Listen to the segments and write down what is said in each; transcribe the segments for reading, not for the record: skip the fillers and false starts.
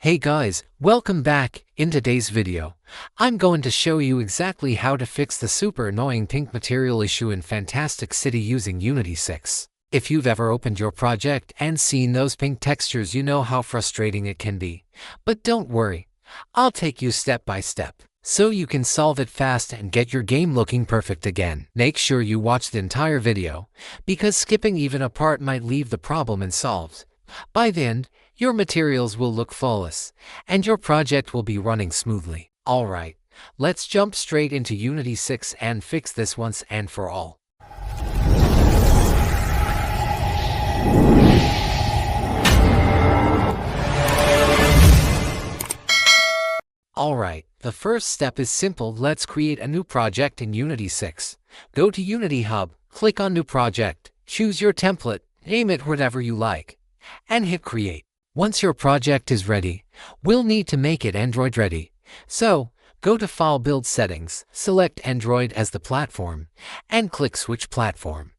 Hey guys, welcome back. In today's video, I'm going to show you exactly how to fix the super annoying pink material issue in Fantastic City using Unity 6. If you've ever opened your project and seen those pink textures, you know how frustrating it can be. But don't worry, I'll take you step by step, so you can solve it fast and get your game looking perfect again. Make sure you watch the entire video, because skipping even a part might leave the problem unsolved. By the end, your materials will look flawless, and your project will be running smoothly. Alright, let's jump straight into Unity 6 and fix this once and for all. Alright, the first step is simple. Let's create a new project in Unity 6. Go to Unity Hub, click on New Project, choose your template, name it whatever you like, and hit Create. Once your project is ready, we'll need to make it Android ready. So, go to File Build Settings, select Android as the platform, and click Switch Platform.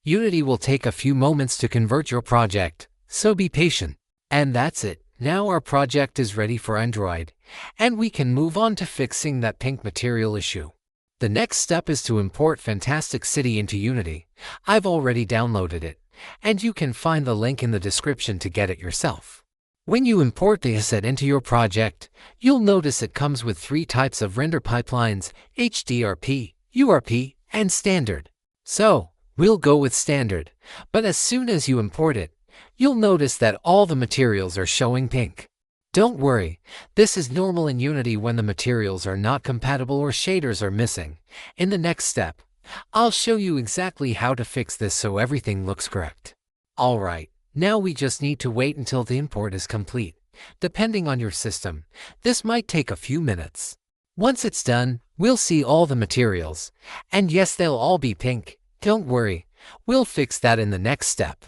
Unity will take a few moments to convert your project, so be patient. And that's it. Now our project is ready for Android, and we can move on to fixing that pink material issue. The next step is to import Fantastic City into Unity. I've already downloaded it, and you can find the link in the description to get it yourself. When you import the asset into your project, you'll notice it comes with 3 types of render pipelines: HDRP, URP, and Standard. So, we'll go with Standard, but as soon as you import it, you'll notice that all the materials are showing pink. Don't worry, this is normal in Unity when the materials are not compatible or shaders are missing. In the next step, I'll show you exactly how to fix this so everything looks correct. Alright, now we just need to wait until the import is complete. Depending on your system, this might take a few minutes. Once it's done, we'll see all the materials, and yes, they'll all be pink. Don't worry, we'll fix that in the next step.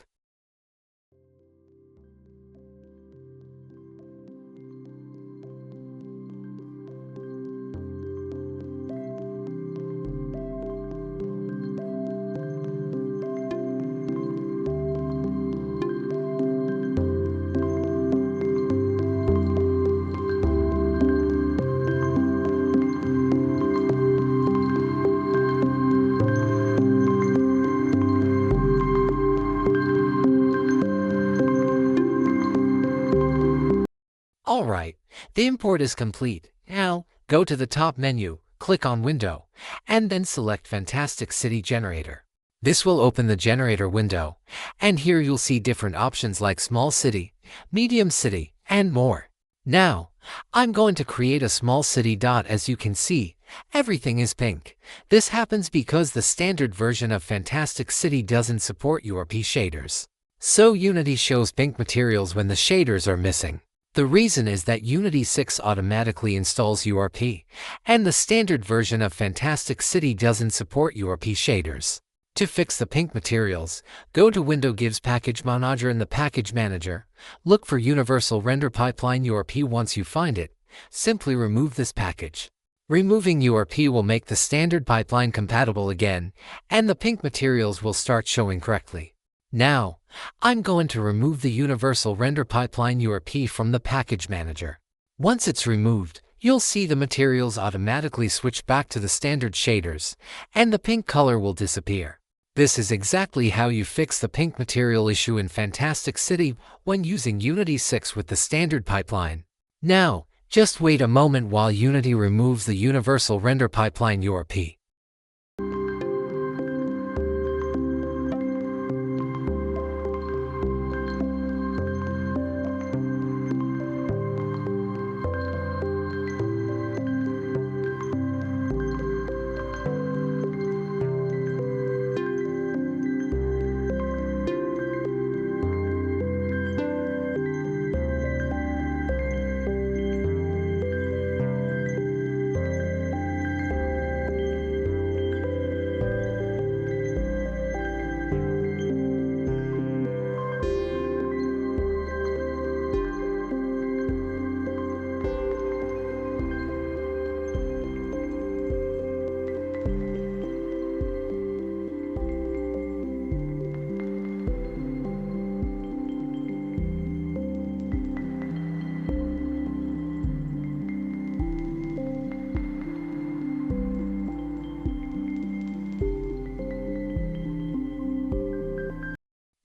Alright, the import is complete. Now, go to the top menu, click on Window, and then select Fantastic City Generator. This will open the generator window, and here you'll see different options like Small City, Medium City, and more. Now, I'm going to create a small city. As you can see, everything is pink. This happens because the standard version of Fantastic City doesn't support URP shaders. So Unity shows pink materials when the shaders are missing. The reason is that Unity 6 automatically installs URP, and the standard version of Fantastic City doesn't support URP shaders. To fix the pink materials, go to Window Gives Package Manager in the Package Manager. Look for Universal Render Pipeline URP. Once you find it, simply remove this package. Removing URP will make the standard pipeline compatible again, and the pink materials will start showing correctly. Now, I'm going to remove the Universal Render Pipeline URP from the Package Manager. Once it's removed, you'll see the materials automatically switch back to the standard shaders, and the pink color will disappear. This is exactly how you fix the pink material issue in Fantastic City when using Unity 6 with the standard pipeline. Now, just wait a moment while Unity removes the Universal Render Pipeline URP.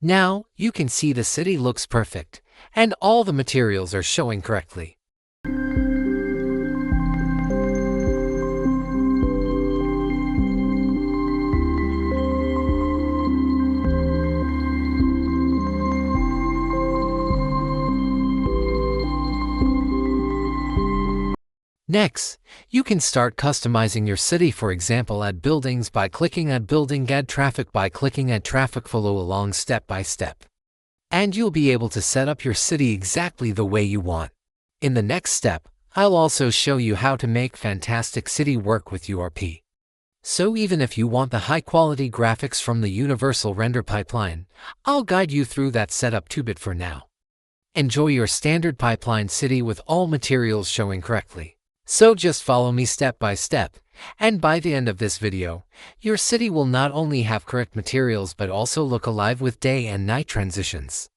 Now, you can see the city looks perfect, and all the materials are showing correctly. Next, you can start customizing your city. For example, add buildings by clicking Add Building, add traffic by clicking Add Traffic. Follow along step by step. And you'll be able to set up your city exactly the way you want. In the next step, I'll also show you how to make fantastic city work with URP. So even if you want the high-quality graphics from the Universal Render pipeline, I'll guide you through that setup 2-bit for now. Enjoy your standard pipeline city with all materials showing correctly. So just follow me step by step, and by the end of this video, your city will not only have correct materials but also look alive with day and night transitions.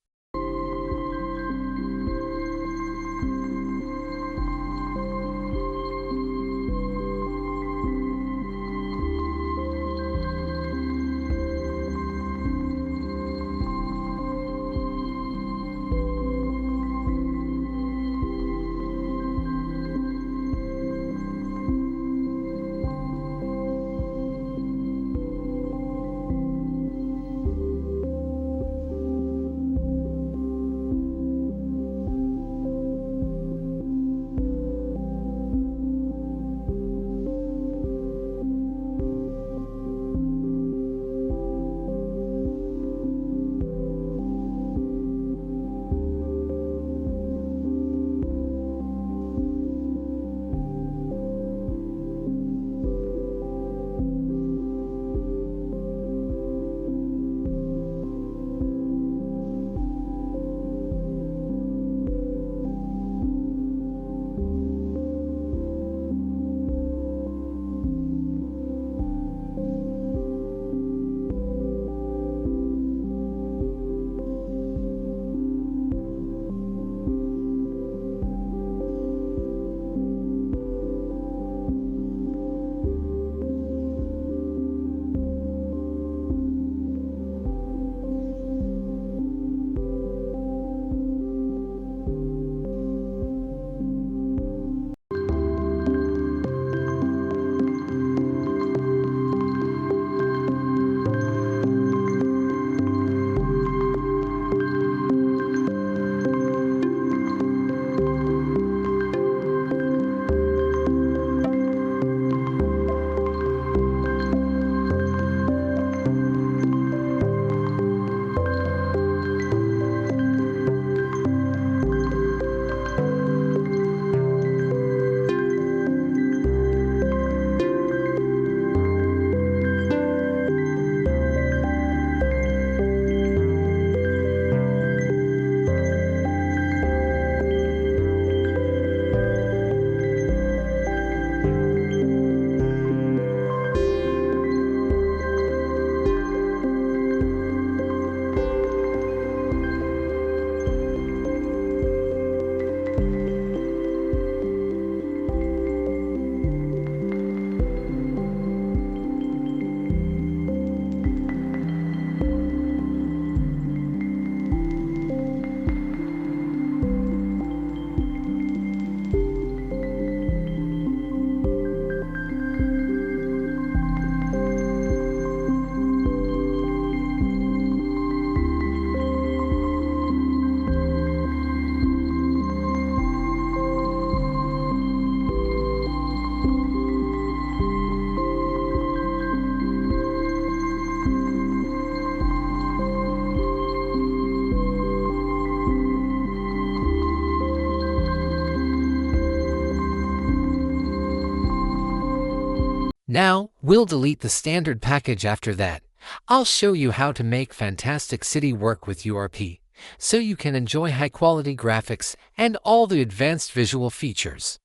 Now, we'll delete the standard package after that. I'll show you how to make fantastic city work with URP, so you can enjoy high-quality graphics and all the advanced visual features.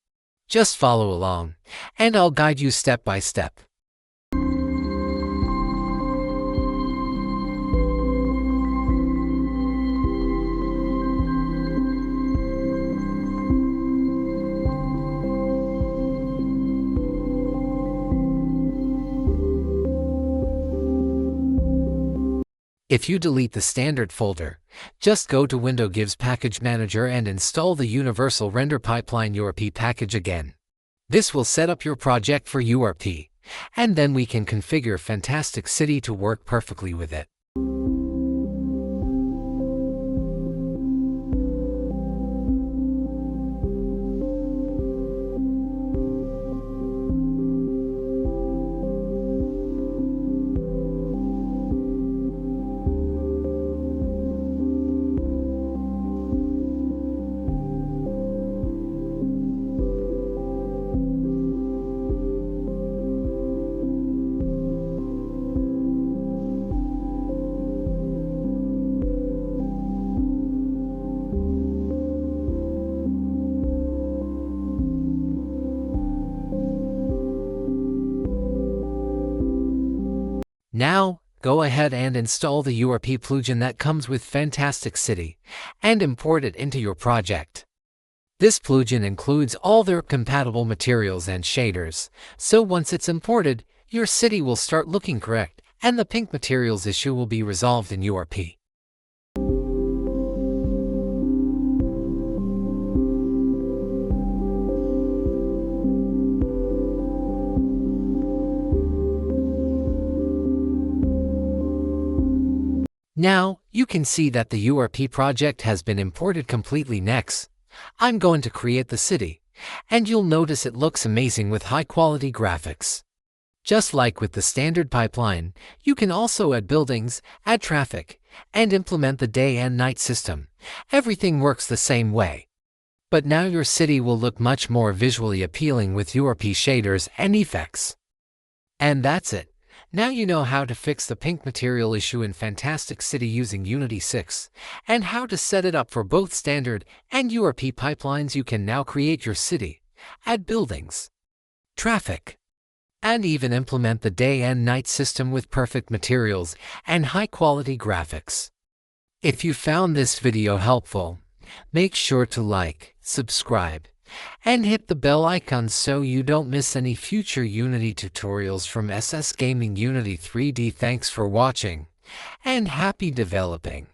Just follow along, and I'll guide you step by step. If you delete the standard folder, just go to Windows Gives Package Manager and install the Universal Render Pipeline URP package again. This will set up your project for URP, and then we can configure Fantastic City to work perfectly with it. Now, go ahead and install the URP plugin that comes with Fantastic City and import it into your project. This plugin includes all their compatible materials and shaders, so once it's imported, your city will start looking correct and the pink materials issue will be resolved in URP. Now, you can see that the URP project has been imported completely. Next, I'm going to create the city, and you'll notice it looks amazing with high-quality graphics. Just like with the standard pipeline, you can also add buildings, add traffic, and implement the day and night system. Everything works the same way. But now your city will look much more visually appealing with URP shaders and effects. And that's it. Now you know how to fix the pink material issue in Fantastic City using Unity 6, and how to set it up for both standard and URP pipelines. You can now create your city, add buildings, traffic, and even implement the day and night system with perfect materials and high-quality graphics. If you found this video helpful, make sure to like, subscribe, and hit the bell icon so you don't miss any future Unity tutorials from SS Gaming Unity 3D. Thanks for watching, and happy developing!